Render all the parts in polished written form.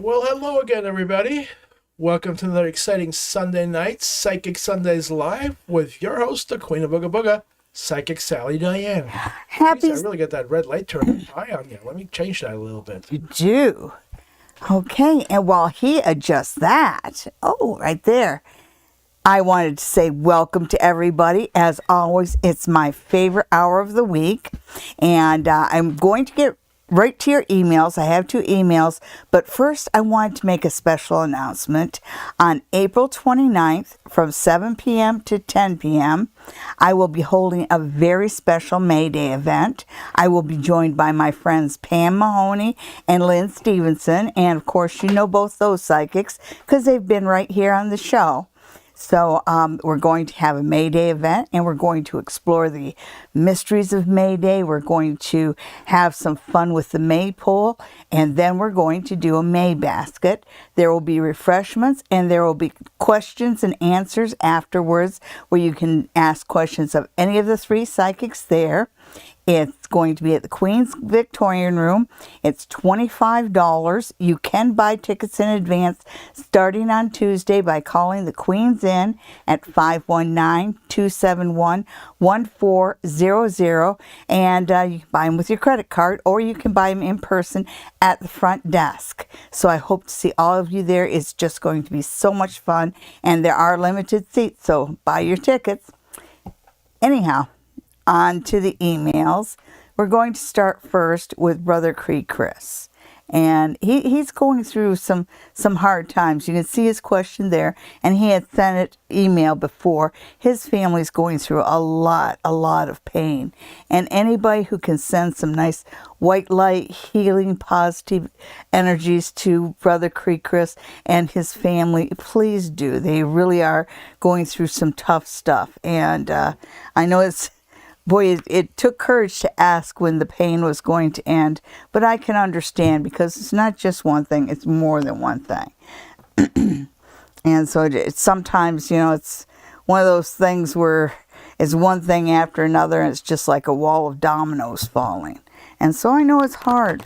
Well, hello again, everybody. Welcome to another exciting Sunday night, Psychic Sundays Live, with your host, the Queen of Booga Booga, Psychic Sally Diane. Happy. Jeez, I really get that red light turned high on you. Let me change that a little bit. You do. Okay, and while he adjusts that, right there, I wanted to say welcome to everybody. As always, it's my favorite hour of the week, and I'm going to get right to your emails. I have 2 emails, but first I wanted to make a special announcement. On April 29th from 7 p.m. to 10 p.m., I will be holding a very special May Day event. I will be joined by my friends Pam Mahoney and Lynn Stevenson, and of course you know both those psychics because they've been right here on the show. So we're going to have a May Day event, and we're going to explore the mysteries of May Day. We're going to have some fun with the maypole, and then we're going to do a May basket. There will be refreshments, and there will be questions and answers afterwards where you can ask questions of any of the 3 psychics there. It's going to be at the Queen's Victorian Room. It's $25. You can buy tickets in advance starting on Tuesday by calling the Queen's Inn at 519-271-1400. And you can buy them with your credit card, or you can buy them in person at the front desk. So I hope to see all of you there. It's just going to be so much fun. And there are limited seats, so buy your tickets. Anyhow, on to the emails. We're going to start first with Brother Cree Chris. And he's going through some hard times. You can see his question there, and he had sent it email before. His family's going through a lot of pain. And anybody who can send some nice white light, healing, positive energies to Brother Cree Chris and his family, please do. They really are going through some tough stuff. And I know it took courage to ask when the pain was going to end, but I can understand because it's not just one thing, it's more than one thing. And so it's sometimes, it's one of those things where it's one thing after another, and it's just like a wall of dominoes falling. And so I know it's hard.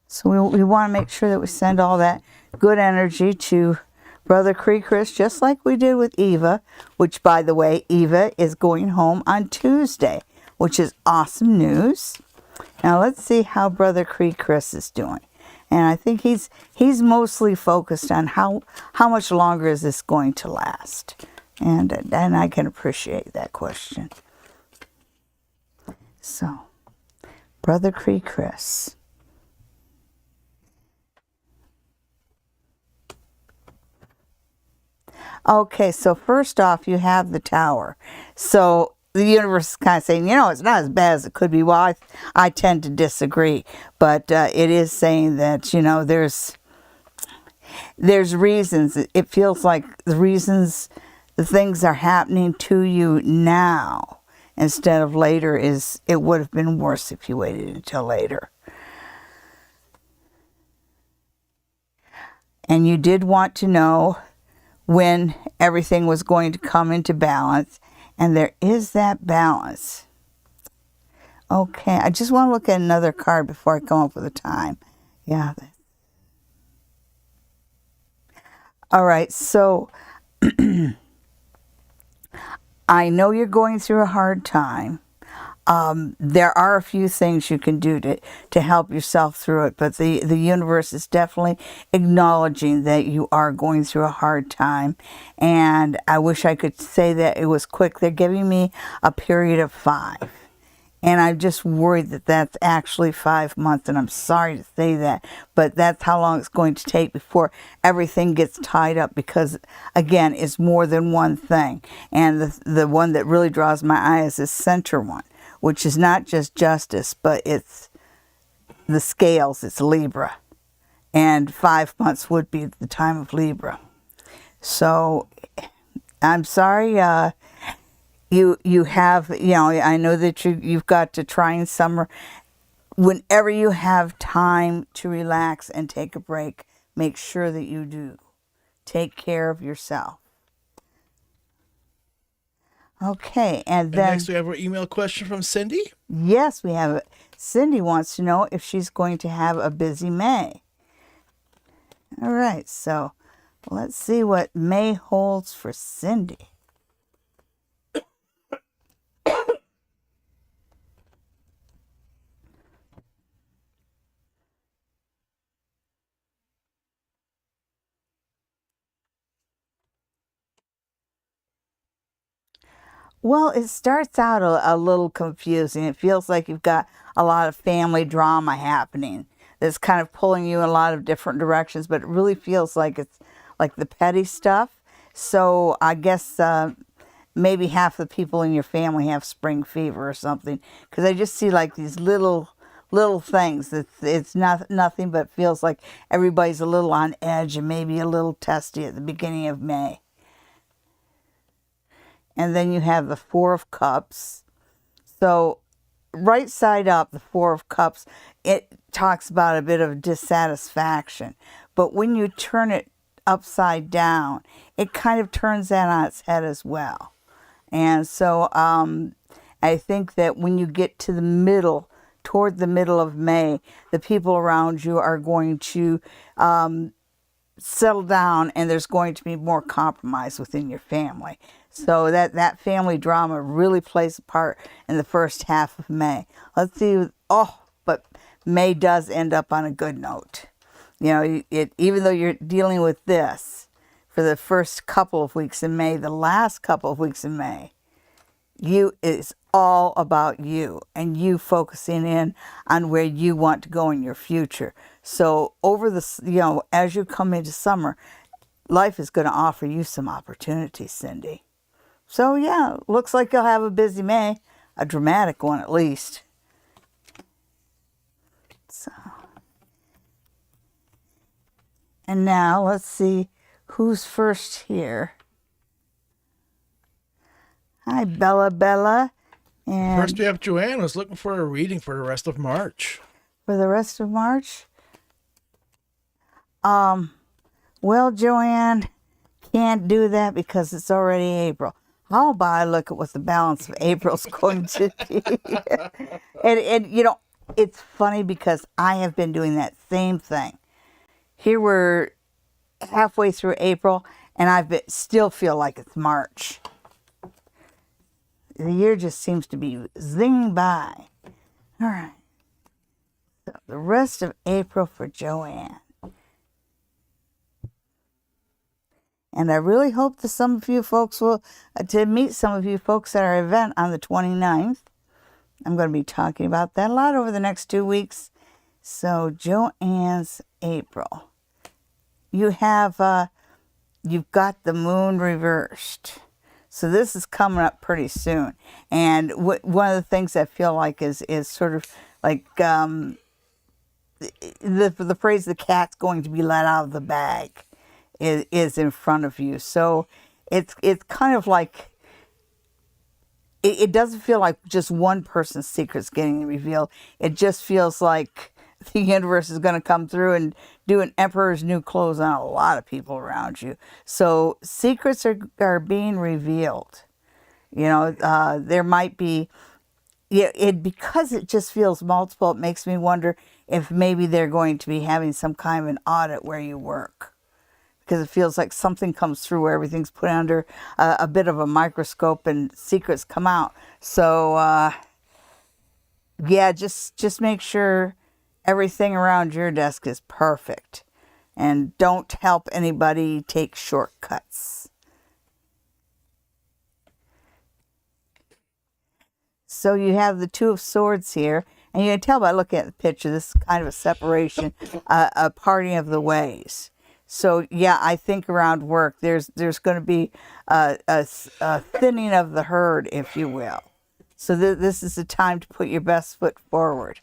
So we want to make sure that we send all that good energy to Brother Cree Chris, just like we did with Eva, which, by the way, Eva is going home on Tuesday, which is awesome news. Now let's see how Brother Cree Chris is doing. And I think he's mostly focused on how much longer is this going to last. And I can appreciate that question. So, Brother Cree Chris. Okay, so first off, you have the Tower. So the universe is kind of saying, it's not as bad as it could be. Well, I tend to disagree. But it is saying that, there's reasons. It feels like the things are happening to you now instead of later. It would have been worse if you waited until later. And you did want to know when everything was going to come into balance, and there is that balance. Okay, I just want to look at another card before I come up with a time. Yeah. All right, so I know you're going through a hard time. There are a few things you can do to help yourself through it, but the universe is definitely acknowledging that you are going through a hard time, and I wish I could say that it was quick. They're giving me a period of 5, and I'm just worried that that's actually 5 months, and I'm sorry to say that, but that's how long it's going to take before everything gets tied up, because, again, it's more than one thing, and the one that really draws my eye is this center one, which is not just justice, but it's the scales, it's Libra. And 5 months would be the time of Libra. So, I'm sorry, you have, I know that you've got to try in summer. Whenever you have time to relax and take a break, make sure that you do. Take care of yourself. Okay, and then next we have our email question from Cindy. Yes, we have it. Cindy wants to know if she's going to have a busy May. All right, so let's see what May holds for Cindy. Well, it starts out a little confusing. It feels like you've got a lot of family drama happening that's kind of pulling you in a lot of different directions, but it really feels like it's like the petty stuff. So I guess maybe half the people in your family have spring fever or something, because I just see like these little things. It's not nothing, but feels like everybody's a little on edge and maybe a little testy at the beginning of May. And then you have the Four of Cups. So right side up, the Four of Cups, it talks about a bit of dissatisfaction. But when you turn it upside down, it kind of turns that on its head as well. And so I think that when you get to the middle, toward the middle of May, the people around you are going to settle down, and there's going to be more compromise within your family. So that family drama really plays a part in the first half of May. Let's see. Oh, but May does end up on a good note. You know, even though you're dealing with this for the first couple of weeks in May, the last couple of weeks in May, it's all about you and you focusing in on where you want to go in your future. So over the, as you come into summer, life is going to offer you some opportunities, Cindy. So yeah, looks like you'll have a busy May, a dramatic one at least. So, and now let's see who's first here. Hi, Bella. And First, we have Joanne who's looking for a reading for the rest of March. For the rest of March? Well, Joanne, can't do that because it's already April. How about I look at what the balance of April's going to be? and it's funny because I have been doing that same thing. Here we're halfway through April, and still feel like it's March. The year just seems to be zinging by. All right. So the rest of April for Joanne. And I really hope that some of you folks to meet some of you folks at our event on the 29th. I'm going to be talking about that a lot over the next 2 weeks. So Joanne's April. You've got the moon reversed. So this is coming up pretty soon. And one of the things I feel like is sort of like the phrase, the cat's going to be let out of the bag, is in front of you. So it's kind of like, it doesn't feel like just one person's secret's getting revealed. It just feels like the universe is going to come through and do an emperor's new clothes on a lot of people around you. So secrets are being revealed. There might be, because it just feels multiple, it makes me wonder if maybe they're going to be having some kind of an audit where you work. Because it feels like something comes through where everything's put under a bit of a microscope and secrets come out. So, just make sure everything around your desk is perfect. And don't help anybody take shortcuts. So you have the Two of Swords here. And you can tell by looking at the picture, this is kind of a separation, a parting of the ways. So yeah, I think around work, there's going to be a thinning of the herd, if you will. So this is the time to put your best foot forward.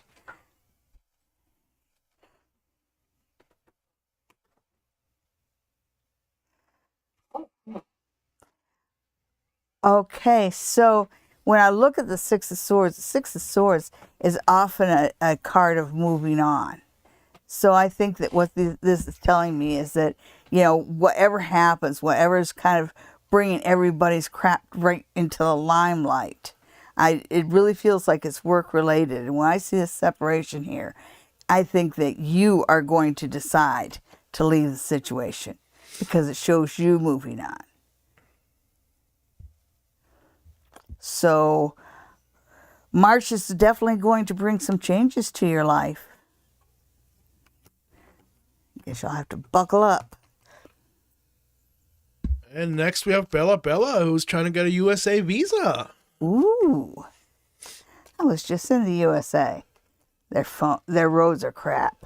Okay, so when I look at the Six of Swords is often a card of moving on. So I think that what this is telling me is that, whatever happens, whatever is kind of bringing everybody's crap right into the limelight, it really feels like it's work related. And when I see this separation here, I think that you are going to decide to leave the situation because it shows you moving on. So March is definitely going to bring some changes to your life. Guess you'll have to buckle up. And next we have Bella Bella, who's trying to get a USA visa. Ooh. I was just in the USA. Their roads are crap.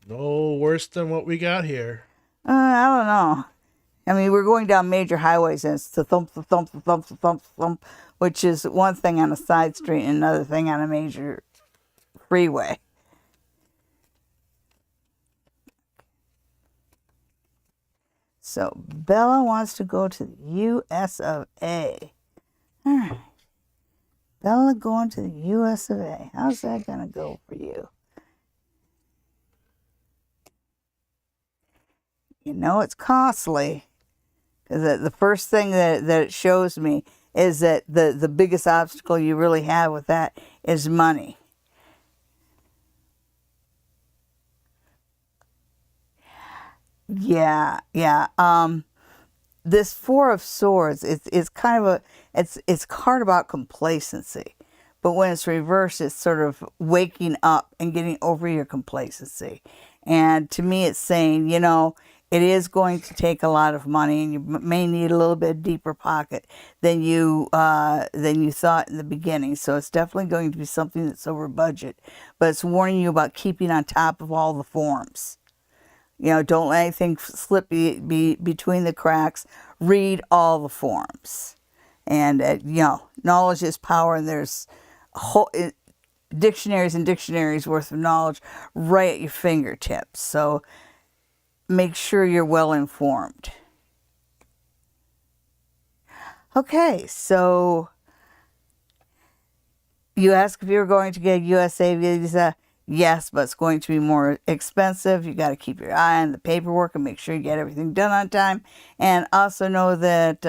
No worse than what we got here. I don't know. I mean, we're going down major highways and it's the thump, the thump, the thump, the thump, the thump, which is one thing on a side street and another thing on a major freeway. So Bella wants to go to the U.S. of A. All right. Bella going to the U.S. of A. How's that going to go for you? You know it's costly. Because the first thing that it shows me is that the biggest obstacle you really have with that is money. Yeah. This Four of Swords, it's kind of it's card about complacency. But when it's reversed, it's sort of waking up and getting over your complacency. And to me, it's saying, you know, it is going to take a lot of money, and you may need a little bit deeper pocket than you thought in the beginning. So it's definitely going to be something that's over budget. But it's warning you about keeping on top of all the forms. You know, don't let anything slip be between the cracks. Read all the forms. And, you know, knowledge is power, and there's dictionaries and dictionaries worth of knowledge right at your fingertips. So make sure you're well informed. Okay, so you asked if you were going to get a USA visa. Yes, but it's going to be more expensive. You got to keep your eye on the paperwork and make sure you get everything done on time. And also know that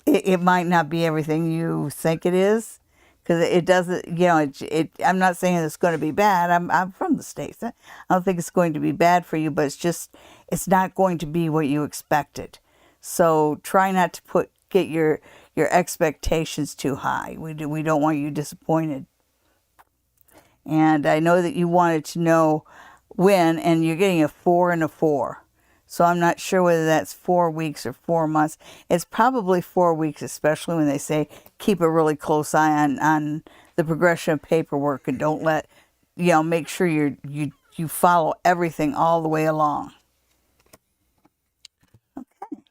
it might not be everything you think it is. Because it doesn't, you know, I'm not saying it's going to be bad. I'm from the States. I don't think it's going to be bad for you, but it's not going to be what you expected. So try not to get your expectations too high. We don't want you disappointed. And I know that you wanted to know when, and you're getting a 4 and a 4. So I'm not sure whether that's 4 weeks or 4 months. It's probably 4 weeks, especially when they say keep a really close eye on the progression of paperwork, and don't let, you know, make sure you follow everything all the way along. Okay.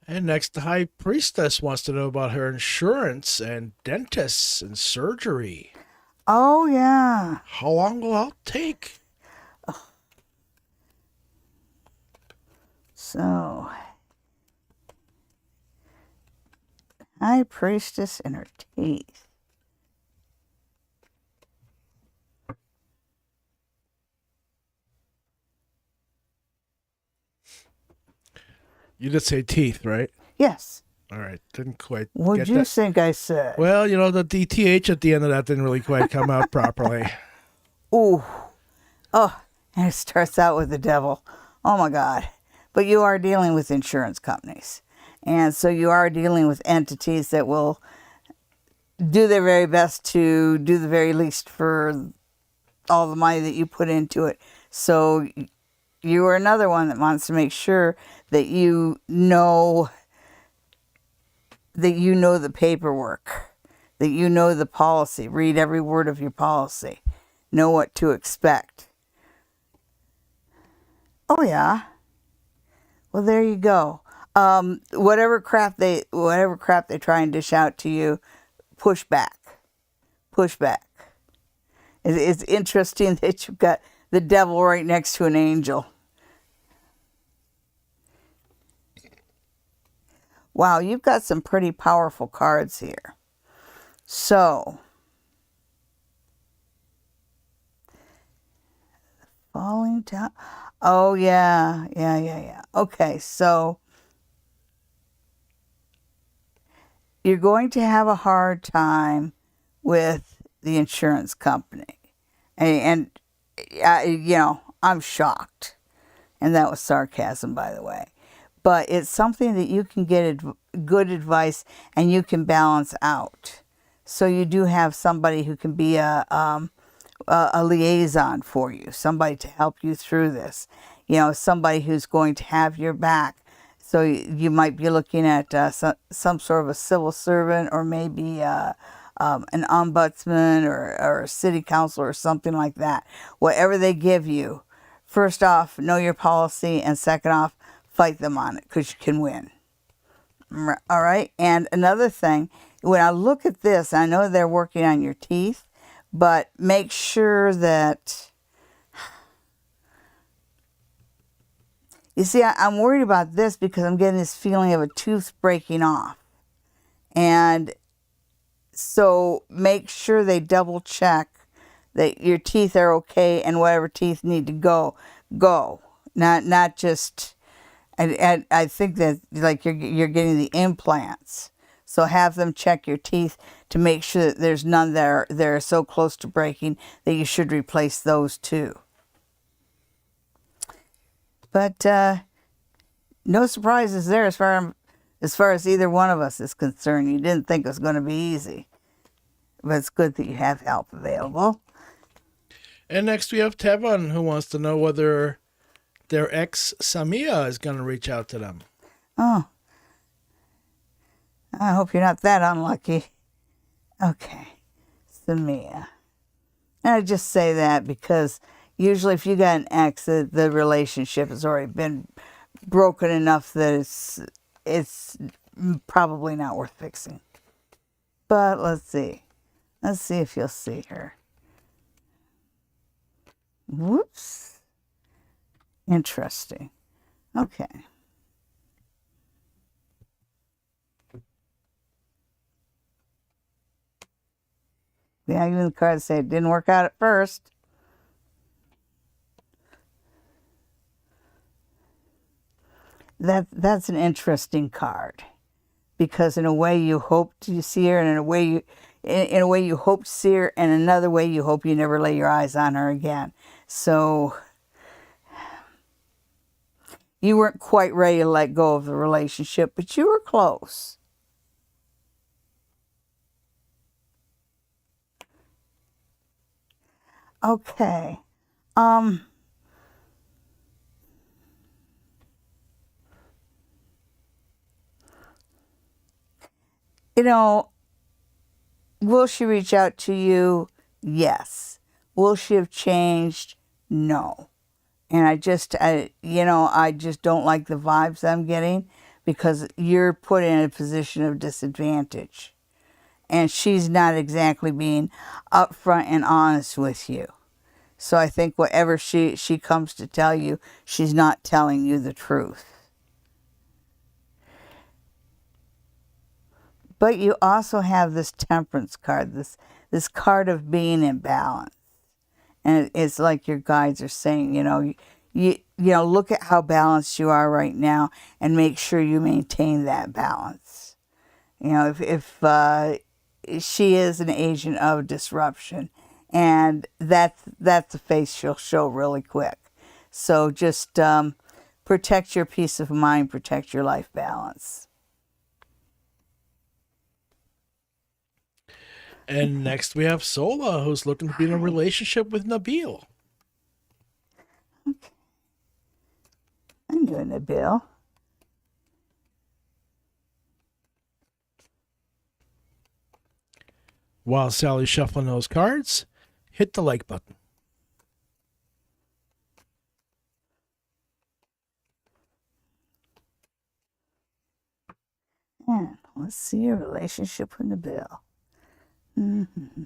And next, the High Priestess wants to know about her insurance and dentists and surgery. Oh, yeah. How long will that take? So, High Priestess and her teeth. You did say teeth, right? Yes. All right, didn't quite What'd get you that. think I said? Well, you know, the DTH at the end of that didn't really quite come out properly. Ooh. Oh, and it starts out with the devil. Oh, my God. But you are dealing with insurance companies. And so you are dealing with entities that will do their very best to do the very least for all the money that you put into it. So you are another one that wants to make sure that you know the paperwork, that you know the policy. Read every word of your policy. Know what to expect. Oh, yeah. Well, there you go. Whatever crap they try and dish out to you, push back. Push back. It's interesting that you've got the devil right next to an angel. Wow, you've got some pretty powerful cards here. So, falling down. Oh, yeah. Okay, so you're going to have a hard time with the insurance company. And I'm shocked. And that was sarcasm, by the way. But it's something that you can get good advice and you can balance out. So you do have somebody who can be a liaison for you, somebody to help you through this. Somebody who's going to have your back. So you might be looking at some sort of a civil servant, or maybe an ombudsman, or a city council or something like that. Whatever they give you, first off, know your policy, and second off, fight them on it, because you can win. All right. And another thing, when I look at this, I know they're working on your teeth, but make sure that, you see, I'm worried about this because I'm getting this feeling of a tooth breaking off. And so make sure they double check that your teeth are okay, and whatever teeth need to go. Not just, I think that like you're getting the implants. So have them check your teeth to make sure that there's none that are so close to breaking that you should replace those too. But no surprises there as far as either one of us is concerned. You didn't think it was going to be easy. But it's good that you have help available. And next we have Tevon, who wants to know whether their ex, Samia, is going to reach out to them. Oh. I hope you're not that unlucky. Okay. Samia. And I just say that because usually if you got an ex, the relationship has already been broken enough that it's probably not worth fixing. But let's see. Let's see if you'll see her. Whoops. Interesting. Okay. Yeah, even the cards say it didn't work out at first. That's an interesting card, because in a way you hope to see her, and in a way you hope to see her, and another way you hope you never lay your eyes on her again. So you weren't quite ready to let go of the relationship, but you were close. Okay. Will she reach out to you? Yes. Will she have changed? No. And I just don't like the vibes I'm getting, because you're put in a position of disadvantage. And she's not exactly being upfront and honest with you. So I think whatever she comes to tell you, she's not telling you the truth. But you also have this Temperance card, this card of being in balance. And it's like your guides are saying, you look at how balanced you are right now and make sure you maintain that balance. If she is an agent of disruption, and that's the face she'll show really quick. So just protect your peace of mind, protect your life balance. And next we have Sola, who's looking to be in a relationship with Nabil. Okay. I'm doing Nabil. While Sally's shuffling those cards, hit the like button. And let's see your relationship with Nabil. Mm-hmm.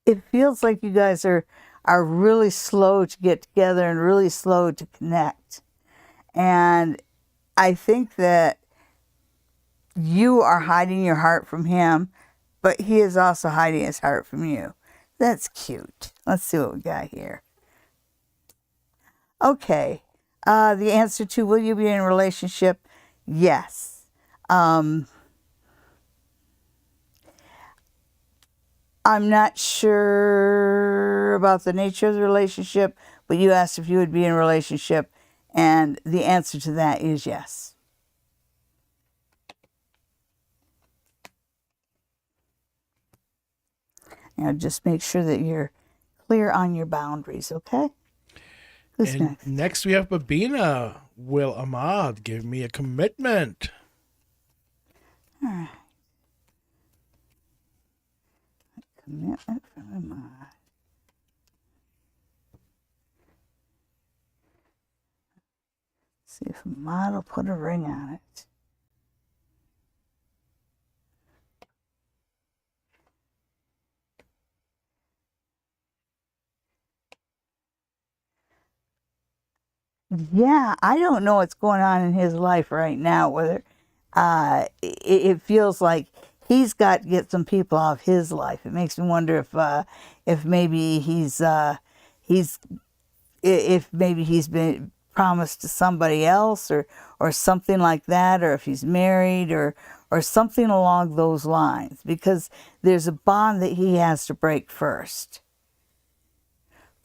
It feels like you guys are really slow to get together and really slow to connect. And I think that you are hiding your heart from him, but he is also hiding his heart from you. That's cute. Let's see what we got here. Okay. The answer to will you be in a relationship? Yes. I'm not sure about the nature of the relationship, but you asked if you would be in a relationship, and the answer to that is yes. Now just make sure that you're clear on your boundaries, okay? Who's And next? next we have Babina. Will Ahmad give me a commitment? All right. Commitment from Ahmad. See if Ahmad will put a ring on it. Yeah, I don't know what's going on in his life right now. Whether it feels like he's got to get some people off his life. It makes me wonder if maybe if maybe he's been promised to somebody else or something like that, or if he's married or something along those lines. Because there's a bond that he has to break first.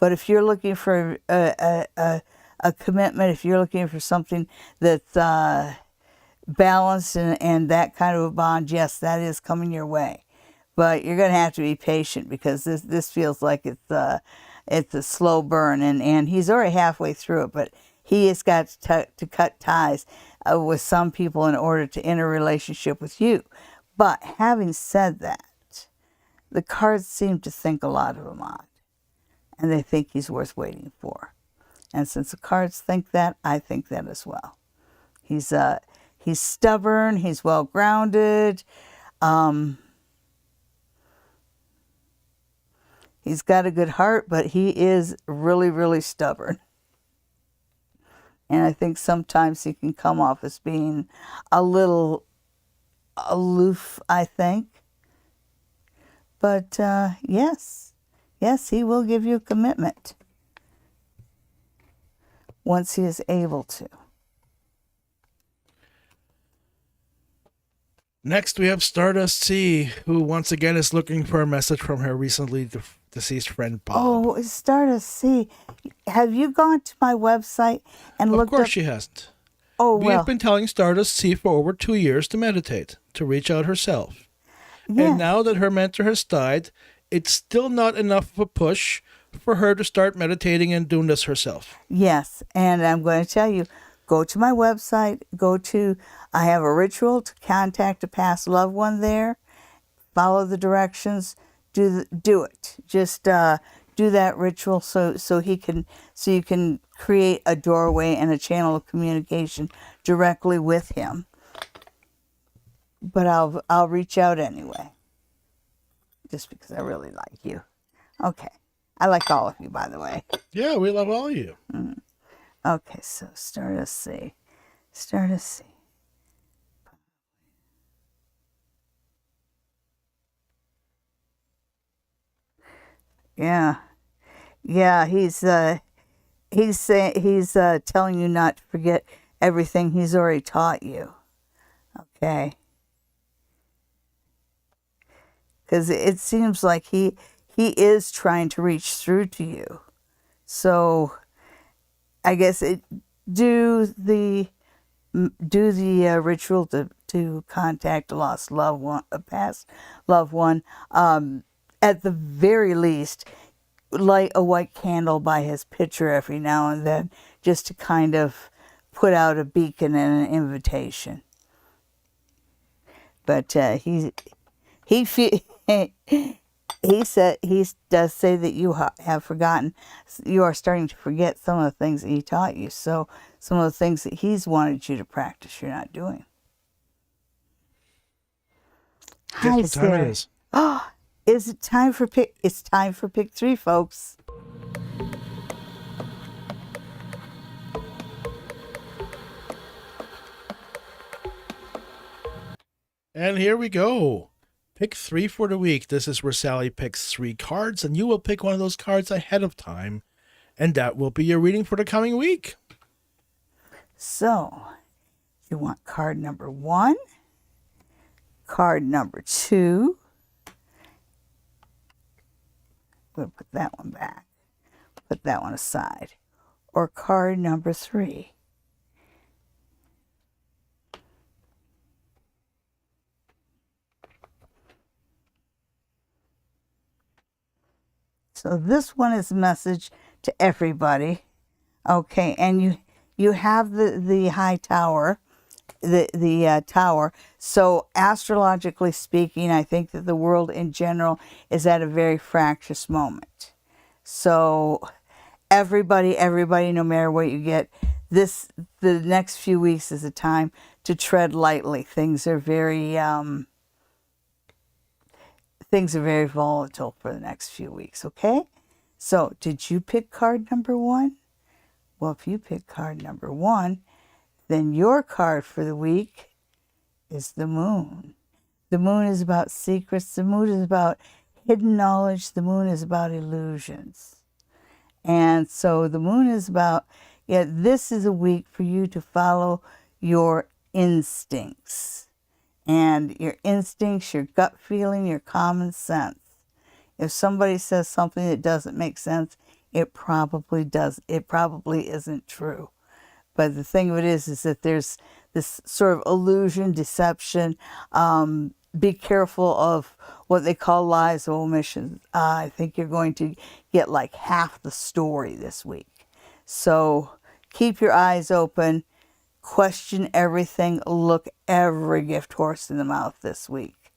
But if you're looking for a commitment, if you're looking for something that's balanced and that kind of a bond, yes, that is coming your way. But you're going to have to be patient because this feels like it's a slow burn, and he's already halfway through it. But he has got to cut ties with some people in order to enter a relationship with you. But having said that, the cards seem to think a lot of Ahmad, and they think he's worth waiting for. And since the cards think that, I think that as well. He's stubborn. He's well grounded. He's got a good heart, but he is really, really stubborn. And I think sometimes he can come off as being a little aloof, I think. But yes, he will give you a commitment once he is able to. Next, we have Stardust C, who once again is looking for a message from her recently deceased friend Bob. Oh, Stardust C. Have you gone to my website and looked up? Of course she hasn't. Oh, We have been telling Stardust C for over 2 years to meditate, to reach out herself. Yes. And now that her mentor has died, it's still not enough of a push for her to start meditating and doing this herself. Yes, and I'm going to tell you, go to my website, I have a ritual to contact a past loved one there, follow the directions, do it. Just do that ritual so you can create a doorway and a channel of communication directly with him. But I'll reach out anyway, just because I really like you. Okay. I like all of you, by the way. Yeah, we love all of you. Okay, so Stardust C. Yeah, he's telling you not to forget everything he's already taught you. Okay, because it seems like he is trying to reach through to you. So I guess do the ritual to contact a lost loved one, a past loved one. At the very least, light a white candle by his picture every now and then, just to kind of put out a beacon and an invitation. But he does say that you have forgotten. You are starting to forget some of the things that he taught you. So some of the things that he's wanted you to practice, you're not doing. Guess what time it is? Oh, is it time for pick? It's time for pick 3, folks. And here we go. Pick 3 for the week. This is where Sally picks 3 cards, and you will pick one of those cards ahead of time. And that will be your reading for the coming week. So, You want card number 1, card number 2. We'll put that one back. Put that one aside. Or card number 3. So this one is a message to everybody. Okay, and you have the high tower, the tower. So astrologically speaking, I think that the world in general is at a very fractious moment. So everybody, no matter what you get, the next few weeks is a time to tread lightly. Things are very volatile for the next few weeks, okay? So, did you pick card number 1? Well, if you pick card number 1, then your card for the week is the moon. The moon is about secrets. The moon is about hidden knowledge. The moon is about illusions. And so the moon is about, this is a week for you to follow your instincts. And your instincts, your gut feeling, your common sense. If somebody says something that doesn't make sense, it probably does. It probably isn't true. But the thing of it is that there's this sort of illusion, deception. Be careful of what they call lies or omissions. I think you're going to get like half the story this week. So keep your eyes open. Question everything. Look every gift horse in the mouth this week.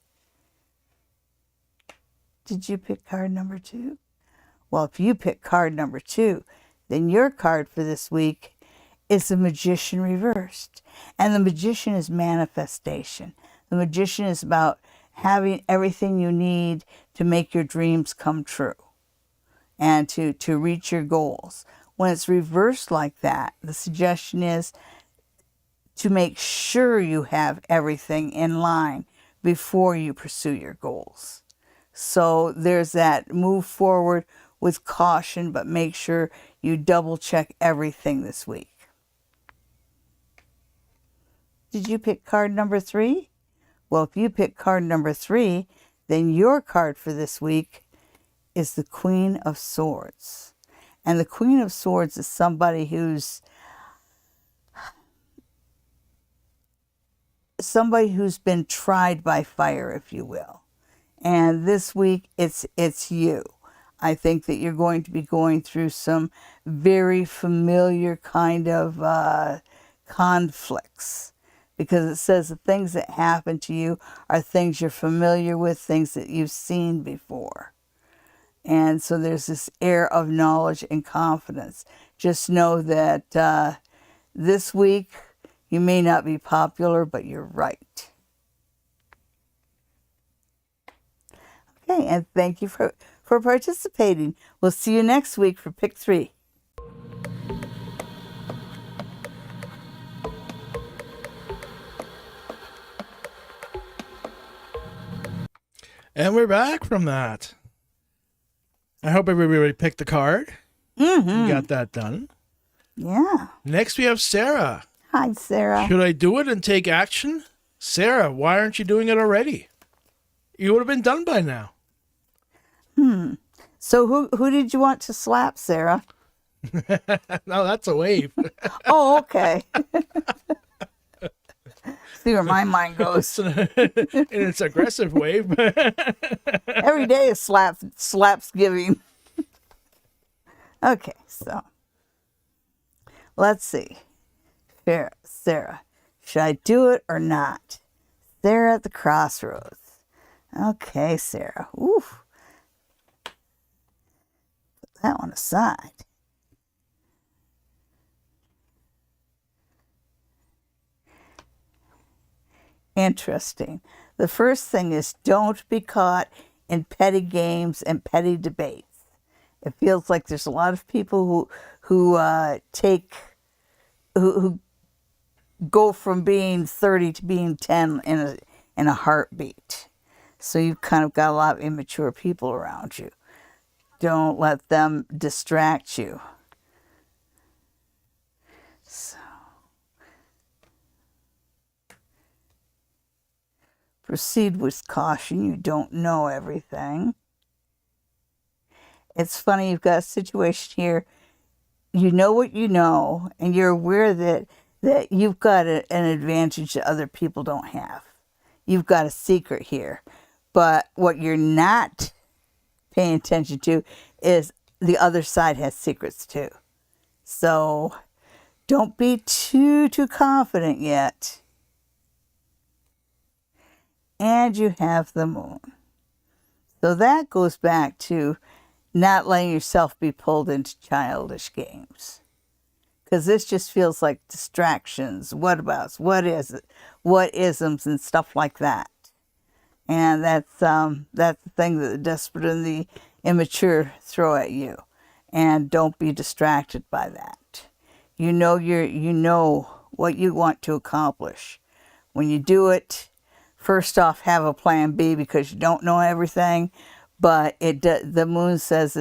Did you pick card number 2? Well, if you pick card number 2, then your card for this week is the Magician reversed. And the Magician is manifestation. The Magician is about having everything you need to make your dreams come true and to reach your goals. When it's reversed like that, the suggestion is to make sure you have everything in line before you pursue your goals. So there's that move forward with caution, but make sure you double check everything this week. Did you pick card number 3? Well, if you pick card number 3, then your card for this week is the Queen of Swords. And the Queen of Swords is somebody who's been tried by fire, if you will. And this week, it's you. I think that you're going to be going through some very familiar kind of conflicts, because it says the things that happen to you are things you're familiar with, things that you've seen before. And so there's this air of knowledge and confidence. Just know that this week you may not be popular, but you're right. Okay, and thank you for participating. We'll see you next week for Pick 3. And we're back from that. I hope everybody picked the card. Mm-hmm. You got that done. Yeah. Next we have Sarah. Hi, Sarah. Should I do it and take action? Sarah, why aren't you doing it already? You would have been done by now. So who did you want to slap, Sarah? No, that's a wave. Oh, okay. See where my mind goes. And it's aggressive wave. Every day is slaps giving. Okay, so let's see. Sarah, should I do it or not? Sarah at the crossroads. Okay, Sarah. Oof. Put that one aside. Interesting. The first thing is don't be caught in petty games and petty debates. It feels like there's a lot of people who go from being 30 to being 10 in a heartbeat. So you've kind of got a lot of immature people around you. Don't let them distract you. So Proceed with caution. You don't know everything. It's funny, you've got a situation here. You know what you know, and you're aware that you've got an advantage that other people don't have. You've got a secret here. But what you're not paying attention to is the other side has secrets too. So don't be too confident yet. And you have the moon. So that goes back to not letting yourself be pulled into childish games. Because this just feels like distractions, whatabouts, what is it, what isms, and stuff like that. And that's the thing that the desperate and the immature throw at you. And don't be distracted by that. You know what you want to accomplish. When you do it, first off, have a plan B because you don't know everything. But the moon says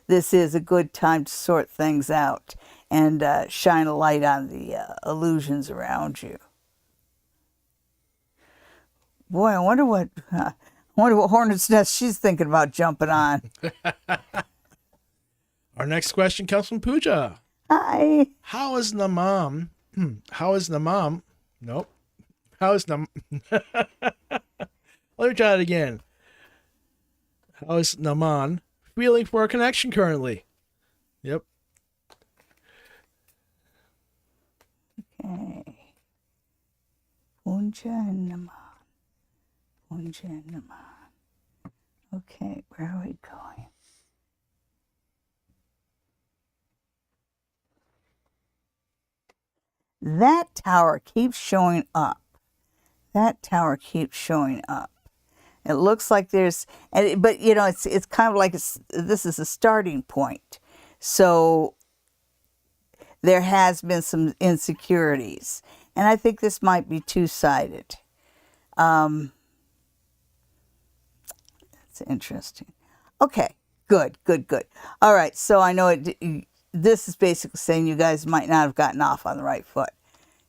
this is a good time to sort things out and shine a light on the illusions around you. Boy, I wonder what hornet's nest she's thinking about jumping on. Our next question comes from Pooja. Hi. How is the mom? Nope. How is the? Let me try it again. How is Naman feeling for a connection currently? Yep. Okay. Punja and Naman. Punja and Naman. Okay, where are we going? That tower keeps showing up. That tower keeps showing up. It looks like there's, but you know, it's kind of like this is a starting point. So there has been some insecurities, and I think this might be two-sided. It's interesting. Okay, good. All right, so I know this is basically saying you guys might not have gotten off on the right foot.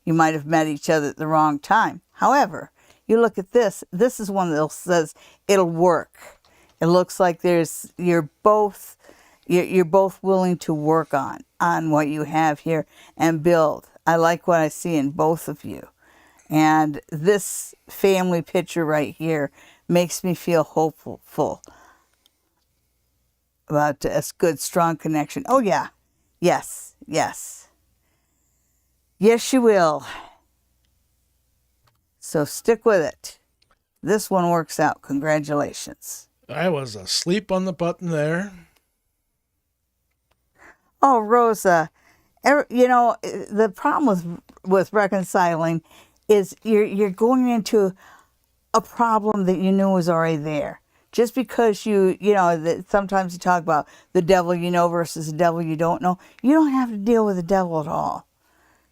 You might have met each other at the wrong time. However, you look at this is one that says it'll work. It looks like you're both willing to work on what you have here and build. I like what I see in both of you. And this family picture right here makes me feel hopeful about a good, strong connection. Oh, yeah. Yes. Yes, you will. So stick with it. This one works out. Congratulations. I was asleep on the button there. Oh, Rosa, you know, the problem with reconciling is you're going into a problem that you knew was already there. Just because you know, that sometimes you talk about the devil you know versus the devil you don't know. You don't have to deal with the devil at all.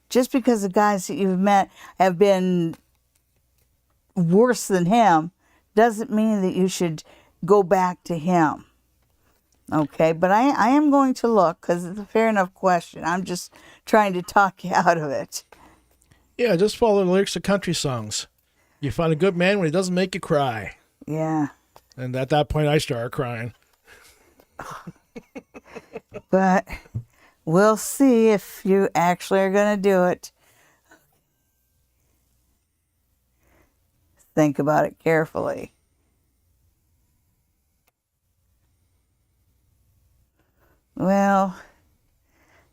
Just because the guys that you've met have been worse than him doesn't mean that you should go back to him. Okay, but I am going to look because it's a fair enough question. I'm just trying to talk you out of it. Yeah, just follow the lyrics of country songs. You find a good man when he doesn't make you cry. Yeah. And at that point, I started crying. But we'll see if you actually are going to do it. Think about it carefully. Well,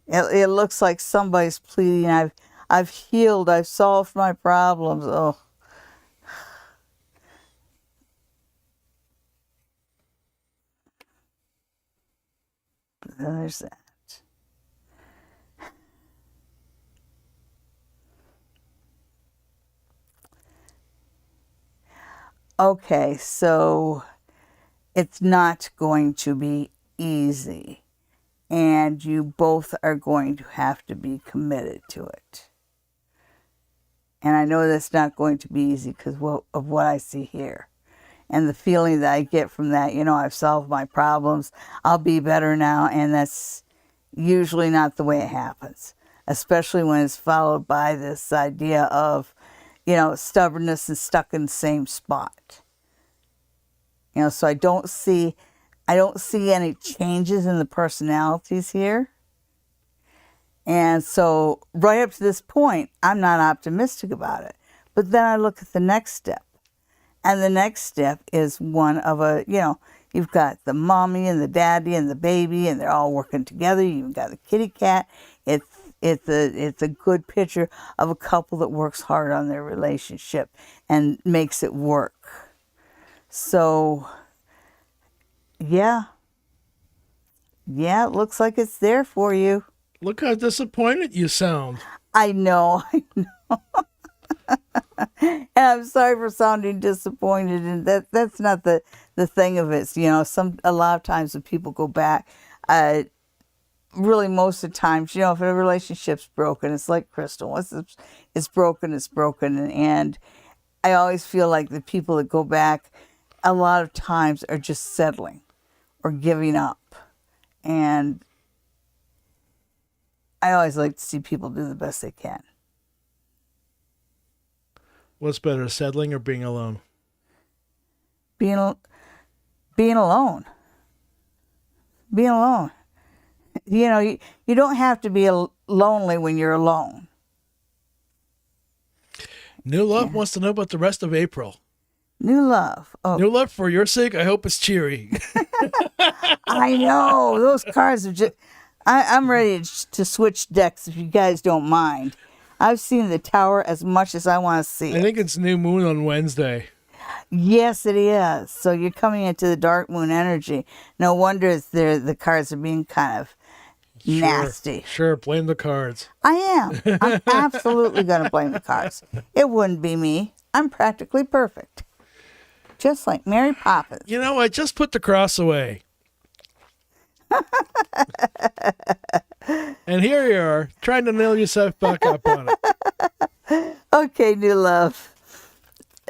it looks like somebody's pleading. I've healed. I've solved my problems. Oh. There's that. Okay, so it's not going to be easy, and you both are going to have to be committed to it. And I know that's not going to be easy because of what I see here. And the feeling that I get from that, you know, I've solved my problems, I'll be better now, and that's usually not the way it happens. Especially when it's followed by this idea of, stubbornness and stuck in the same spot. So I don't see any changes in the personalities here. And so right up to this point, I'm not optimistic about it. But then I look at the next step. And the next step is one of you've got the mommy and the daddy and the baby, and they're all working together. You've got the kitty cat. It's a good picture of a couple that works hard on their relationship and makes it work. So, yeah, it looks like it's there for you. Look how disappointed you sound. I know. And I'm sorry for sounding disappointed, and that's not the thing of it. A lot of times when people go back, really most of the times, if a relationship's broken, it's like Crystal. It's broken, and I always feel like the people that go back, a lot of times are just settling or giving up, and I always like to see people do the best they can. What's better, settling or being alone? Being alone. Being alone. You don't have to be lonely when you're alone. New Love wants to know about the rest of April. New Love. Oh. New Love, for your sake, I hope it's cheery. I know. Those cards are just... I'm ready to switch decks if you guys don't mind. I've seen the Tower as much as I want to see it. I think it's new moon on Wednesday. Yes, it is. So you're coming into the dark moon energy. No wonder the cards are being kind of nasty. Sure, blame the cards. I am. I'm absolutely going to blame the cards. It wouldn't be me. I'm practically perfect. Just like Mary Poppins. I just put the cross away. And here you are, trying to nail yourself back up on it. Okay, New Love.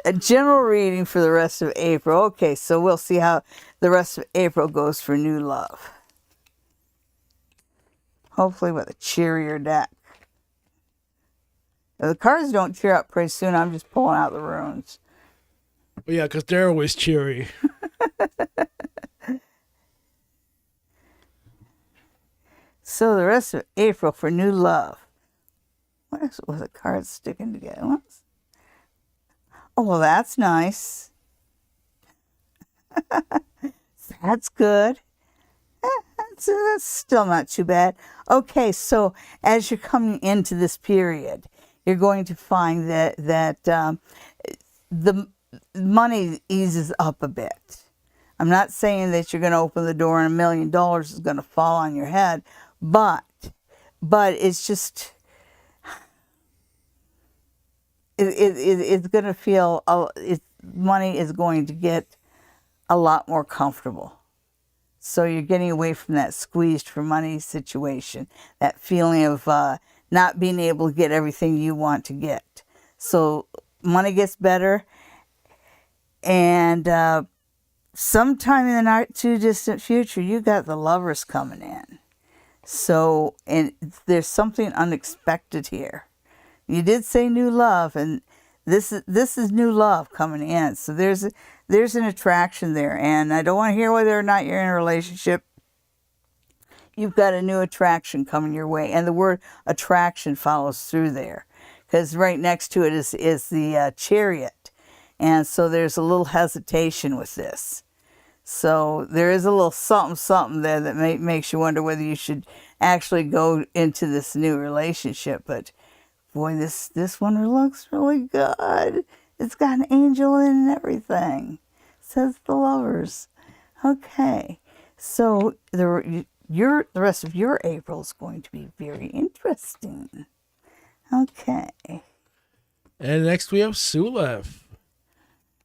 A general reading for the rest of April. Okay, so we'll see how the rest of April goes for New Love. Hopefully with a cheerier deck. If the cards don't cheer up pretty soon, I'm just pulling out the runes. Well, yeah, because they're always cheery. So the rest of April for New Love. What else was the cards sticking together? Oh, well, that's nice. That's good. That's still not too bad. Okay, so as you're coming into this period, you're going to find that the money eases up a bit. I'm not saying that you're going to open the door and $1 million is going to fall on your head, but it's just it's going to feel money is going to get a lot more comfortable. So you're getting away from that squeezed for money situation, that feeling of not being able to get everything you want to get. So money gets better, and sometime in the not too distant future, you got the Lovers coming in. So, and there's something unexpected here. You did say new love, and this is new love coming in. So there's an attraction there, and I don't want to hear whether or not you're in a relationship. You've got a new attraction coming your way, and the word attraction follows through there, because right next to it is the Chariot, and so there's a little hesitation with this. So there is a little something there that makes you wonder whether you should actually go into this new relationship. But boy, this one looks really good. It's got an angel in and everything. It says the Lovers. Okay, so the rest of your April is going to be very interesting. Okay. And next we have Sulev.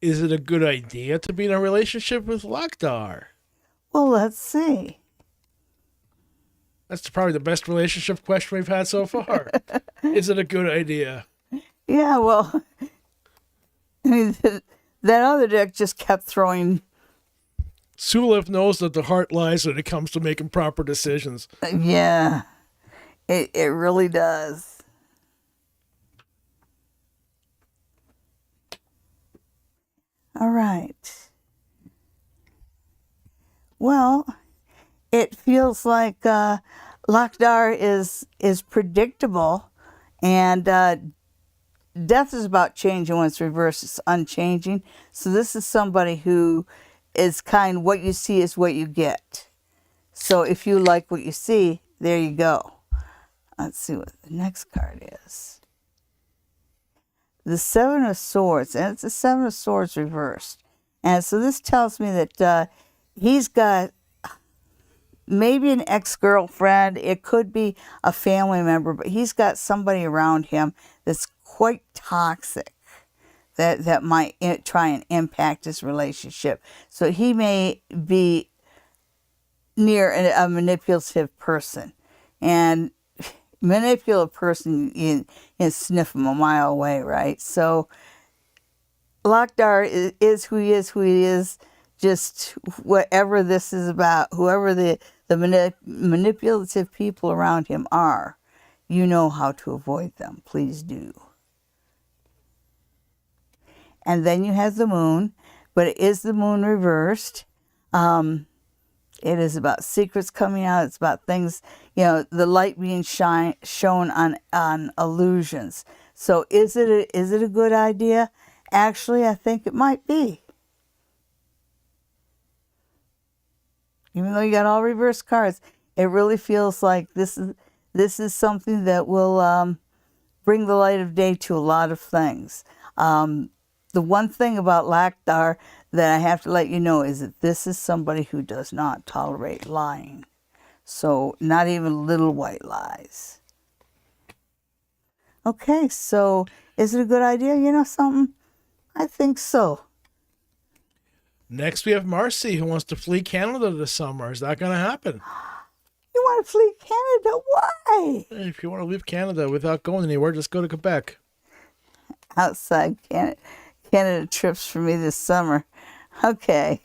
Is it a good idea to be in a relationship with Lakhdar? Well, let's see. That's probably the best relationship question we've had so far. Is it a good idea? Yeah, well, I mean, that other deck just kept throwing. Sulev knows that the heart lies when it comes to making proper decisions. Yeah, it really does. All right. Well, it feels like Lakdar is predictable, and death is about changing. When it's reversed, it's unchanging. So this is somebody who is kind. What you see is what you get. So if you like what you see, there you go. Let's see what the next card is. The Seven of Swords, and it's the Seven of Swords reversed. And so this tells me that he's got maybe an ex-girlfriend. It could be a family member, but he's got somebody around him that's quite toxic that might try and impact his relationship. So he may be near a manipulative person. And manipulative person, you sniff him a mile away, right? So Lakdar is who he is, just whatever this is about, whoever the manipulative people around him are, you know how to avoid them. Please do. And then you have the moon, but it is the moon reversed. It is about secrets coming out. It's about things, the light being shown on illusions. So is it a good idea? Actually, I think it might be. Even though you got all reverse cards, it really feels like this is something that will bring the light of day to a lot of things. The one thing about Lakdar that I have to let you know is that this is somebody who does not tolerate lying. So not even little white lies. Okay, so is it a good idea? You know something? I think so. Next, we have Marcy, who wants to flee Canada this summer. Is that going to happen? You want to flee Canada? Why? If you want to leave Canada without going anywhere, just go to Quebec. Outside Canada trips for me this summer. Okay.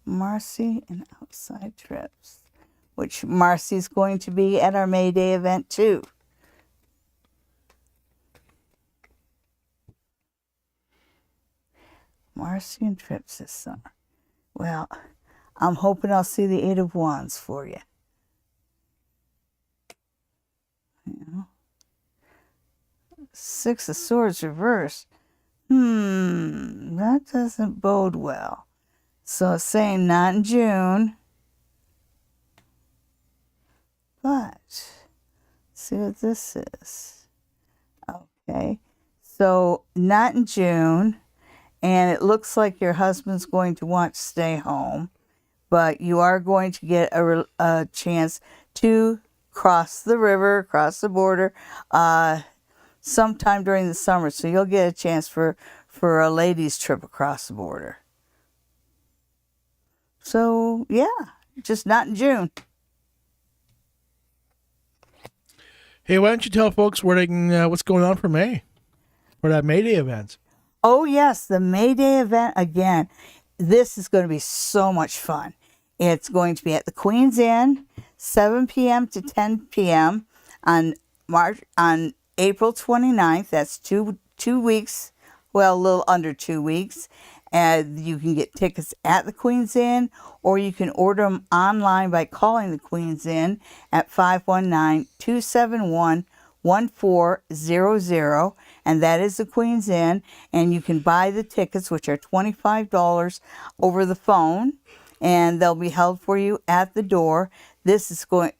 Marcy and outside trips, which Marcy's going to be at our May Day event too. Marcy and trips this summer. Well, I'm hoping I'll see the Eight of Wands for you. Six of Swords reversed. That doesn't bode well. So it's saying not in June. But, let's see what this is. Okay. So, not in June. And it looks like your husband's going to want to stay home. But you are going to get a chance to cross the river, cross the border, sometime during the summer. So you'll get a chance for a ladies' trip across the border. So, yeah, just not in June. Hey, why don't you tell folks what's going on for May? For that May Day event. Oh, yes, the May Day event again. This is going to be so much fun. It's going to be at the Queen's Inn, 7 p.m. to 10 p.m. on April 29th. That's two weeks, well, a little under 2 weeks. And you can get tickets at the Queen's Inn, or you can order them online by calling the Queen's Inn at 519-271-1400. And that is the Queen's Inn. And you can buy the tickets, which are $25 over the phone. And they'll be held for you at the door. It's going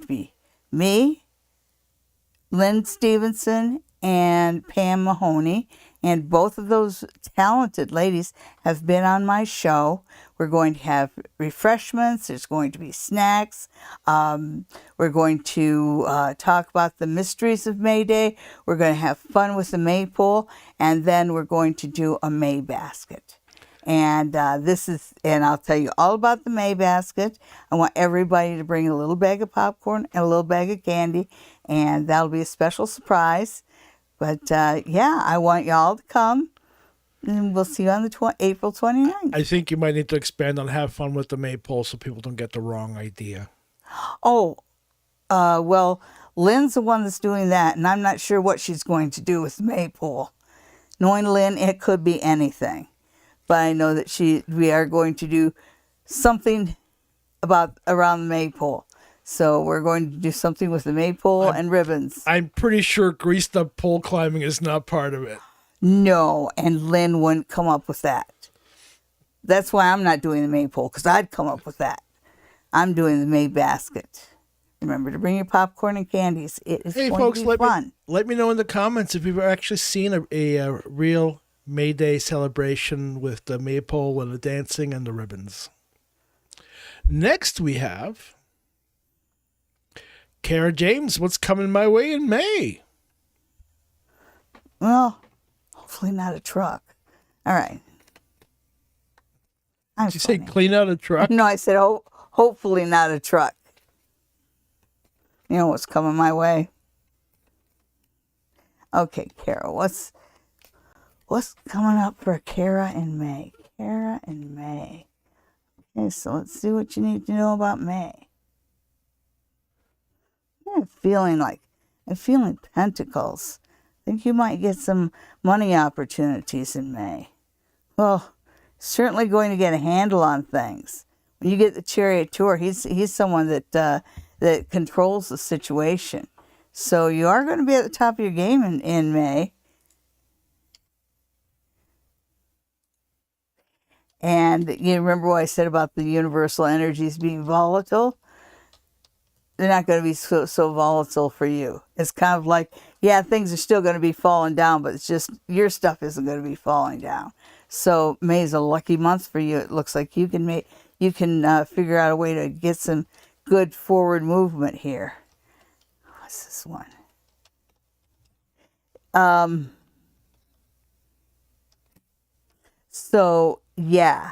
to be me, Lynn Stevenson, and Pam Mahoney. And both of those talented ladies have been on my show. We're going to have refreshments. There's going to be snacks. We're going to talk about the mysteries of May Day. We're going to have fun with the maypole. And then we're going to do a May basket. And I'll tell you all about the May basket. I want everybody to bring a little bag of popcorn and a little bag of candy. And that'll be a special surprise. But, I want y'all to come, and we'll see you on April 29th. I think you might need to expand on have fun with the maypole so people don't get the wrong idea. Oh, well, Lynn's the one that's doing that, and I'm not sure what she's going to do with the maypole. Knowing Lynn, it could be anything. But I know that we are going to do something around the maypole. So we're going to do something with the maypole and ribbons. I'm pretty sure greased up pole climbing is not part of it. No, and Lynn wouldn't come up with that. That's why I'm not doing the maypole, because I'd come up with that. I'm doing the May basket. Remember to bring your popcorn and candies. It is Hey, going folks, to be fun. let me know in the comments if you've actually seen a real May Day celebration with the maypole and the dancing and the ribbons. Next, we have Kara James. What's coming my way in May? Well, hopefully not a truck. All right. Did you say clean out a truck? No, I said hopefully not a truck. You know what's coming my way? Okay, Kara, what's coming up for Kara in May? Kara in May. Okay, so let's see what you need to know about May. I'm feeling pentacles. I think you might get some money opportunities in May. Well, certainly going to get a handle on things. When you get the Charioteer, he's someone that controls the situation. So you are going to be at the top of your game in May. And you remember what I said about the universal energies being volatile? They're not going to be so volatile for you. It's kind of like, yeah, things are still going to be falling down, but it's just your stuff isn't going to be falling down. So May is a lucky month for you. It looks like you can figure out a way to get some good forward movement here. What's this one? So yeah,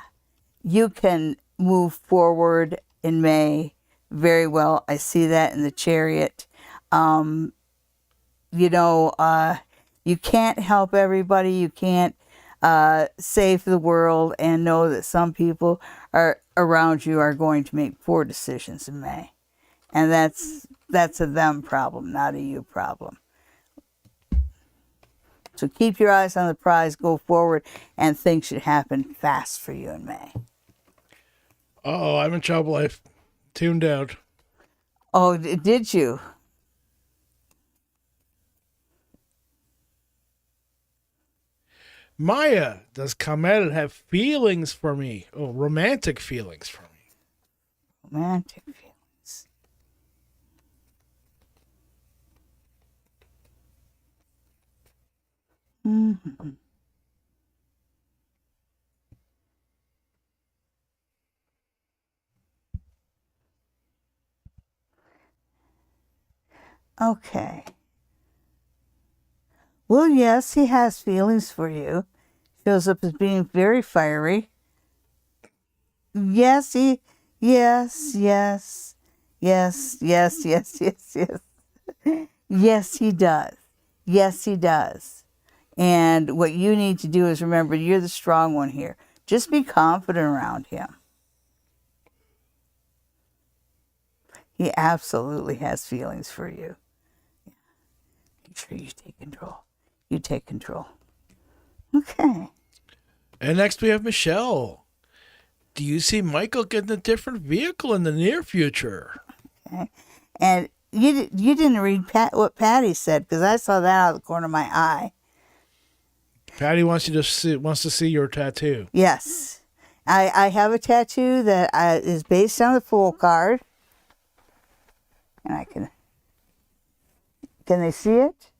you can move forward in May very well. I see that in the Chariot. You can't help everybody. You can't save the world, and know that some people around you are going to make poor decisions in May. And that's a them problem, not a you problem. So keep your eyes on the prize, go forward, and things should happen fast for you in May. Oh, I'm in trouble. I've tuned out. Oh, did you? Maya does come out and have feelings for me. Oh, romantic feelings for me. Romantic feelings. Mm-hmm. Okay. Well, yes, he has feelings for you. Shows up as being very fiery. Yes, yes, yes, yes, yes, yes, yes, yes. Yes, he does. Yes, he does. And what you need to do is remember, you're the strong one here. Just be confident around him. He absolutely has feelings for you. Make sure you take control. You take control. Okay. And next we have Michelle. Do you see Michael getting a different vehicle in the near future? Okay. And you didn't read what Patty said, because I saw that out of the corner of my eye. Patty wants to see your tattoo. Yes. I have a tattoo that is based on the Fool card. And I can they see it?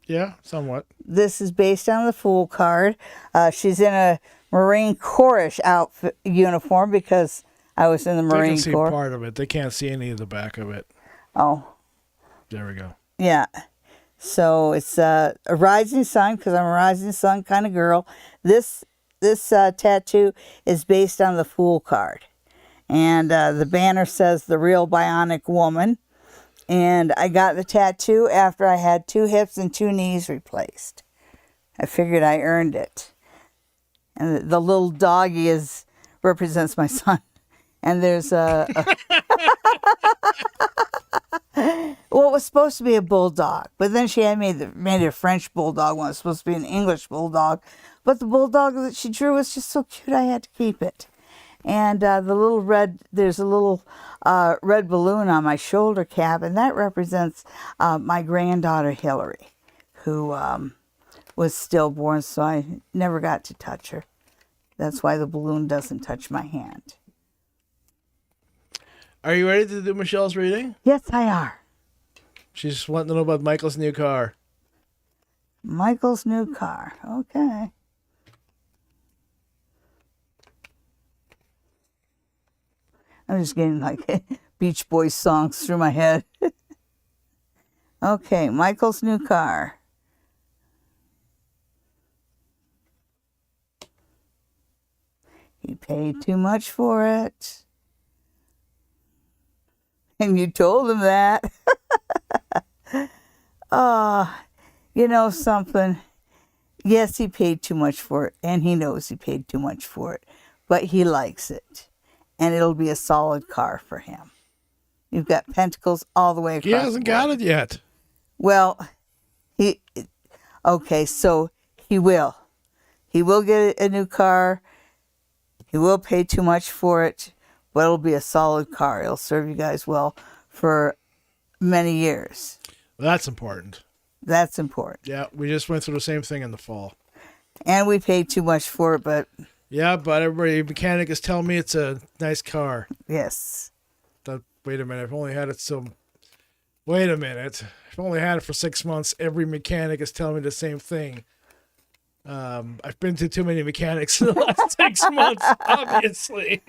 Yeah, somewhat. This is based on the Fool card. She's in a Marine Corps outfit uniform, because I was in the Marine Corps. They can see part of it. They can't see any of the back of it. Oh. There we go. Yeah. So it's a rising sun, because I'm a rising sun kind of girl. This tattoo is based on the Fool card. And the banner says the real bionic woman. And I got the tattoo after I had 2 hips and 2 knees replaced. I figured I earned it. And the little doggy represents my son. And there's what was supposed to be a bulldog, but then she had made it a French bulldog when it was supposed to be an English bulldog. But the bulldog that she drew was just so cute, I had to keep it. And there's a little red balloon on my shoulder cap, and that represents my granddaughter Hillary, who was stillborn, so I never got to touch her. That's why the balloon doesn't touch my hand. Are you ready to do Michelle's reading? Yes, I are. She's wanting to know about Michael's new car. Michael's new car. Okay. I'm just getting like Beach Boys songs through my head. Okay, Michael's new car. He paid too much for it. And you told him that. You know something? Yes, he paid too much for it, and he knows he paid too much for it, but he likes it, and it'll be a solid car for him. You've got pentacles all the way across. He hasn't got it yet. Well, so he will. He will get a new car. He will pay too much for it, but it'll be a solid car. It'll serve you guys well for many years. Well, that's important. That's important. Yeah, we just went through the same thing in the fall. And we paid too much for it, but... Yeah, but every mechanic is telling me it's a nice car. Yes. Wait a minute, I've only had it Wait a minute. I've only had it for 6 months. Every mechanic is telling me the same thing. I've been to too many mechanics in the last 6 months, obviously.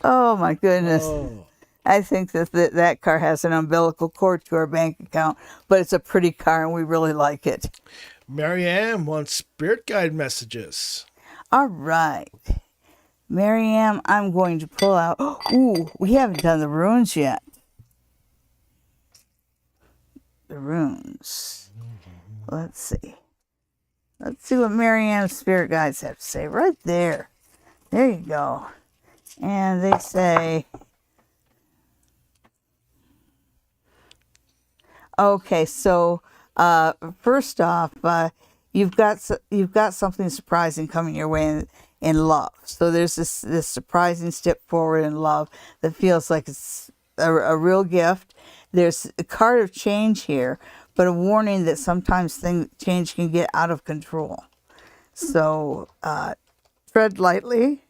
Oh, my goodness. Oh. I think that car has an umbilical cord to our bank account, but it's a pretty car and we really like it. Marianne wants spirit guide messages. All right. Marianne, I'm going to pull out... Ooh, we haven't done the runes yet. The runes. Let's see. Let's see what Marianne's spirit guides have to say. Right there. There you go. And they say... Okay, so first off, you've got something surprising coming your way in love. So there's this surprising step forward in love that feels like it's a real gift. There's a card of change here, but a warning that sometimes change can get out of control. So tread lightly.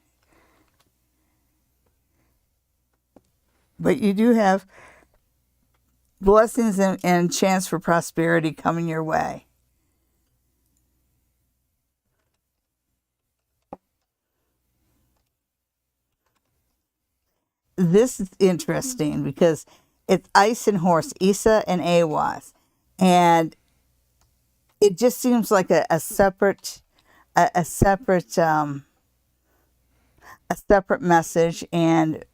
But you do have blessings and chance for prosperity coming your way. This is interesting because it's Ice and Horse, Isa and Awaz. And it just seems like a separate message, and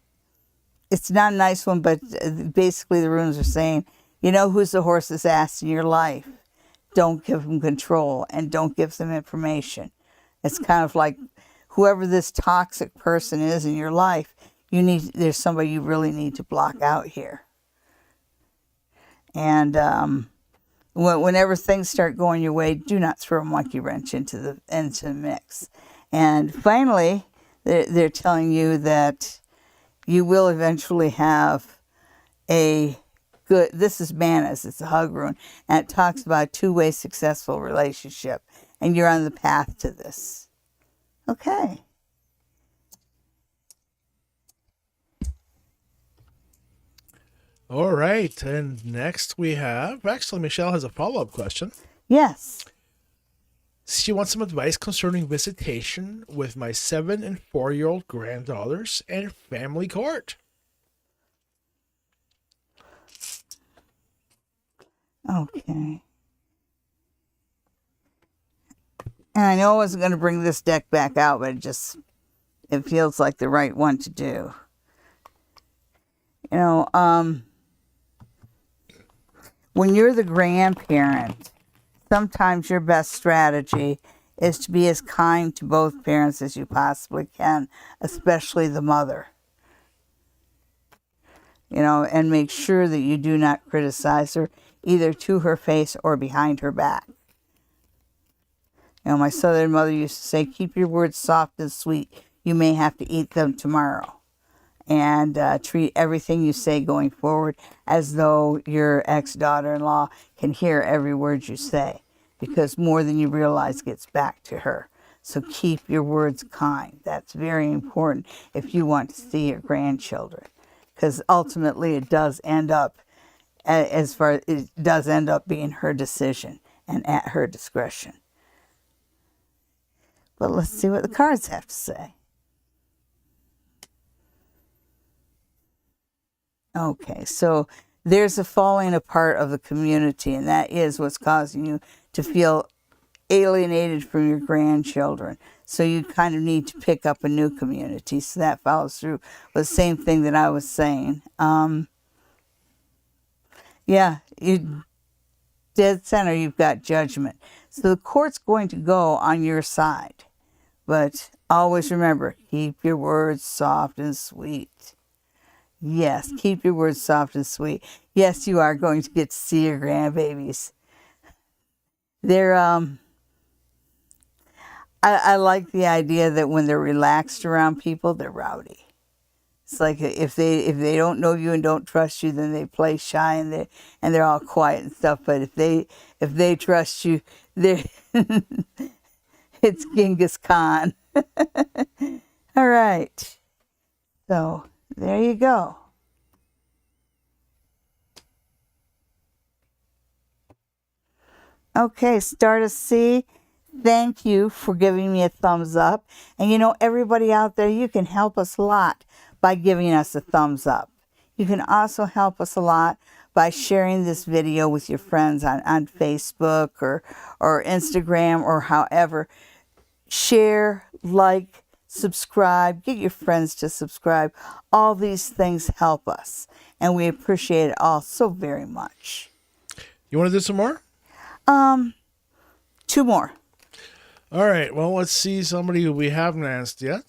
it's not a nice one, but basically the runes are saying, you know who's the horse's ass in your life. Don't give them control and don't give them information. It's kind of like whoever this toxic person is in your life, there's somebody you really need to block out here. And whenever things start going your way, do not throw a monkey wrench into the mix. And finally, they're telling you that you will eventually have a good, this is Manas, it's a hug rune, and it talks about a two-way successful relationship, and you're on the path to this. Okay. All right, and next we have, actually Michelle has a follow-up question. Yes. She wants some advice concerning visitation with my 7 and 4-year-old granddaughters and family court. Okay. And I know I wasn't going to bring this deck back out, but it feels like the right one to do. You know, when you're the grandparent, sometimes your best strategy is to be as kind to both parents as you possibly can, especially the mother. and make sure that you do not criticize her either to her face or behind her back. My Southern mother used to say, keep your words soft and sweet. You may have to eat them tomorrow. And treat everything you say going forward as though your ex-daughter-in-law can hear every word you say, because more than you realize gets back to her. So keep your words kind. That's very important if you want to see your grandchildren, because ultimately it does end up, it does end up being her decision and at her discretion. But let's see what the cards have to say. Okay, so there's a falling apart of the community, and that is what's causing you to feel alienated from your grandchildren. So you kind of need to pick up a new community. So that follows through with the same thing that I was saying. You dead center, you've got judgment. So the court's going to go on your side. But always remember, keep your words soft and sweet. Yes, keep your words soft and sweet. Yes, you are going to get to see your grandbabies. They're I like the idea that when they're relaxed around people, they're rowdy. It's like if they don't know you and don't trust you, then they play shy and they're all quiet and stuff. But if they trust you, they're it's Genghis Khan. All right. So there you go. Okay, Star to See, thank you for giving me a thumbs up. And everybody out there, you can help us a lot by giving us a thumbs up. You can also help us a lot by sharing this video with your friends on Facebook or Instagram or however. Share, like, subscribe, get your friends to subscribe. All these things help us, and we appreciate it all so very much. You want to do some more? 2 more. All right. Well, let's see somebody who we haven't asked yet.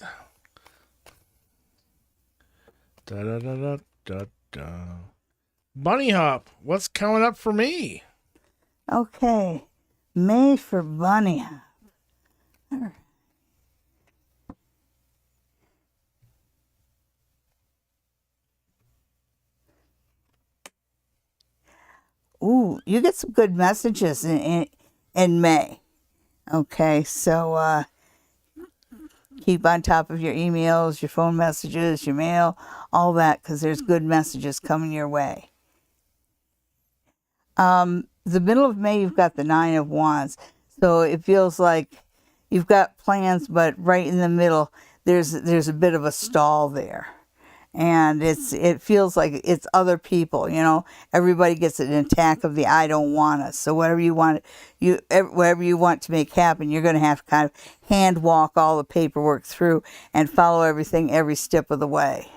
Da da da da da da. Bunny Hop, what's coming up for me? Okay, May for Bunny Hop. All right. Ooh, you get some good messages in May. Okay, so keep on top of your emails, your phone messages, your mail, all that, because there's good messages coming your way. The middle of May, you've got the 9 of Wands. So it feels like you've got plans, but right in the middle, there's a bit of a stall there. And it feels like it's other people, Everybody gets an attack of the I don't want us. So whatever you want to make happen, you're going to have to kind of hand walk all the paperwork through and follow everything every step of the way.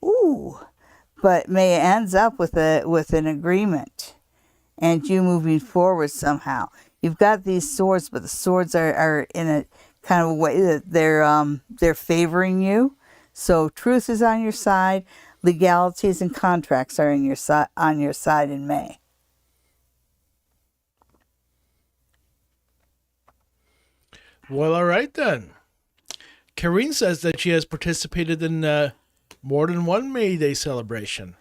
Ooh, but May ends up with an agreement, and you moving forward somehow. You've got these swords, but the swords are in a kind of a way that they're favoring you. So truth is on your side, legalities and contracts are on your side in May. Well, all right then. Karine says that she has participated in more than one May Day celebration.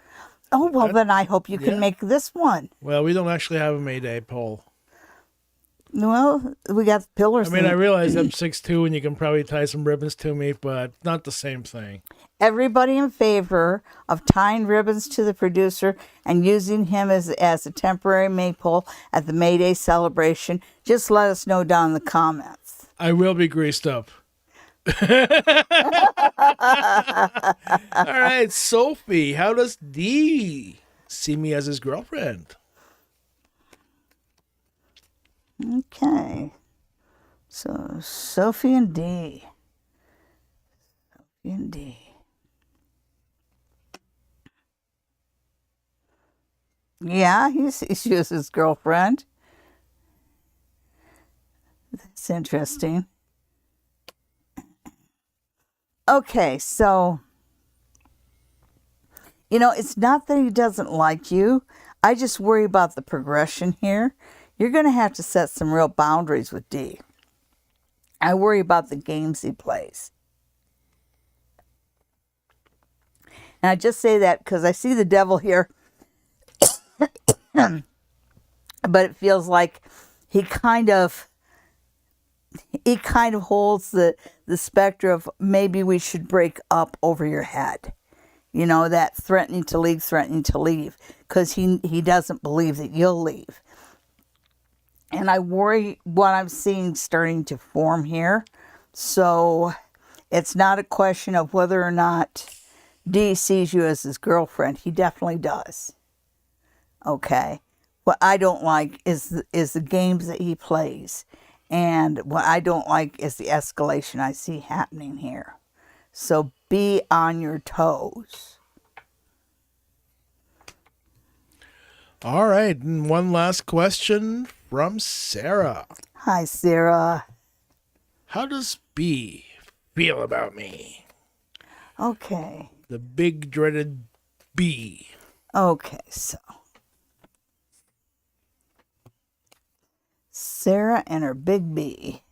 Oh, well, then I hope you can make this one. Well, we don't actually have a May Day poll. Well, we got the pillars. I realize I'm 6'2", and you can probably tie some ribbons to me, but not the same thing. Everybody in favor of tying ribbons to the producer and using him as a temporary maypole at the May Day celebration, just let us know down in the comments. I will be greased up. All right, Sophie, how does Dee see me as his girlfriend? Okay, so Sophie and Dee. Yeah, he sees you as his girlfriend. That's interesting. Okay, so It's not that he doesn't like you. I just worry about the progression here. You're going to have to set some real boundaries with D. I worry about the games he plays. And I just say that because I see the devil here. But it feels like he kind of holds the specter of maybe we should break up over your head. That threatening to leave, because he doesn't believe that you'll leave. And I worry what I'm seeing starting to form here. So it's not a question of whether or not D sees you as his girlfriend. He definitely does. Okay. What I don't like is the games that he plays. And what I don't like is the escalation I see happening here. So be on your toes. All right. And one last question from Sarah. Hi, Sarah. How does B feel about me? Okay. The big dreaded B. Okay, so Sarah and her big B.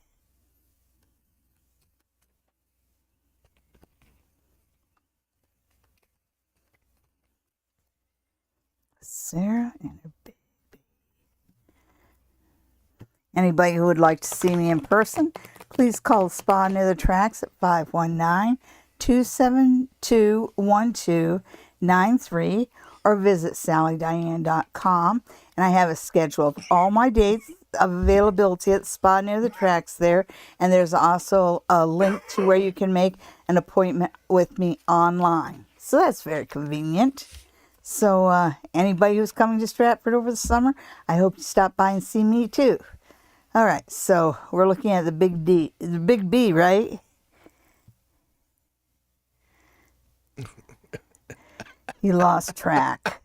Sarah and her big B. Anybody who would like to see me in person, please call the Spa Near the Tracks at 519-272-1293 or visit SallyDiane.com. And I have a schedule of all my dates of availability at Spa Near the Tracks there. And there's also a link to where you can make an appointment with me online. So that's very convenient. So anybody who's coming to Stratford over the summer, I hope you stop by and see me too. All right, so we're looking at the big B, right? He lost track.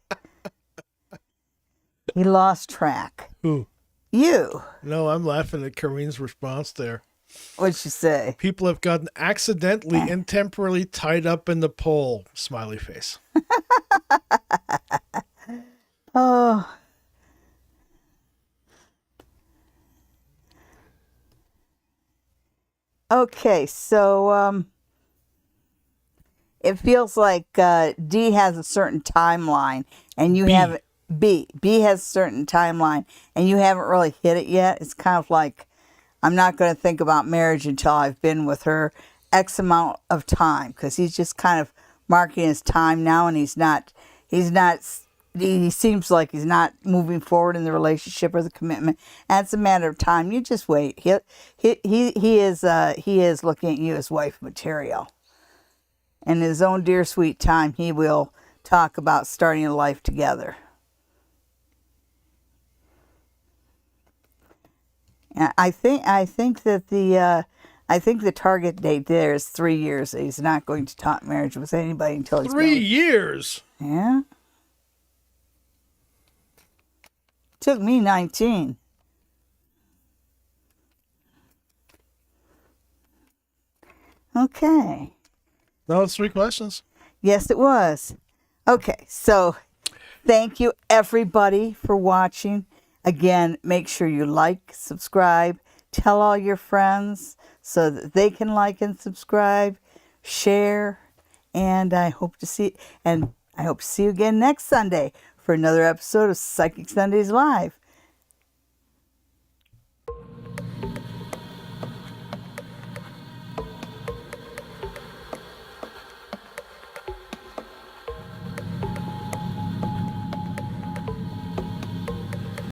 He lost track. Who? You. No, I'm laughing at Kareen's response there. What'd she say? People have gotten accidentally and temporarily tied up in the pole. Smiley face. Oh. Okay, so it feels like D has a certain timeline, and you B. haven't. B has a certain timeline, and you haven't really hit it yet. It's kind of like, I'm not going to think about marriage until I've been with her X amount of time, because he's just kind of marking his time now, and he seems like he's not moving forward in the relationship or the commitment. And it's a matter of time. You just wait. He is looking at you as wife material. In his own dear sweet time, he will talk about starting a life together. And I think that the target date there is 3 years. He's not going to talk marriage with anybody until he's 3 years. Yeah. Took me 19. Okay. That was 3 questions. Yes, it was. Okay, so thank you everybody for watching. Again, make sure you like, subscribe, tell all your friends so that they can like and subscribe, share, and I hope to see you again next Sunday for another episode of Psychic Sundays Live.